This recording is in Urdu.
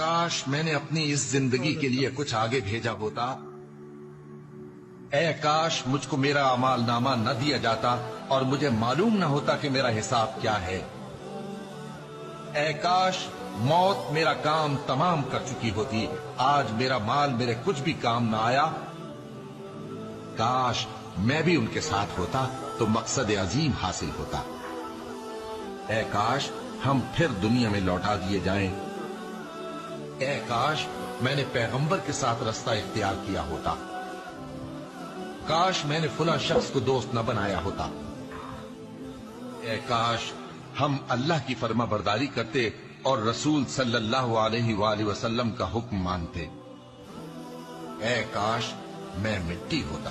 کاش میں نے اپنی اس زندگی کے لیے کچھ آگے بھیجا ہوتا. اے کاش مجھ کو میرا اعمال نامہ نہ دیا جاتا اور مجھے معلوم نہ ہوتا کہ میرا حساب کیا ہے. اے کاش موت میرا کام تمام کر چکی ہوتی. آج میرا مال میرے کچھ بھی کام نہ آیا. کاش میں بھی ان کے ساتھ ہوتا تو مقصد عظیم حاصل ہوتا. اے کاش ہم پھر دنیا میں لوٹا دیے جائیں. اے کاش میں نے پیغمبر کے ساتھ رستہ اختیار کیا ہوتا. کاش میں نے فلاں شخص کو دوست نہ بنایا ہوتا. اے کاش ہم اللہ کی فرما برداری کرتے اور رسول صلی اللہ علیہ وآلہ وسلم کا حکم مانتے. اے کاش میں مٹی ہوتا.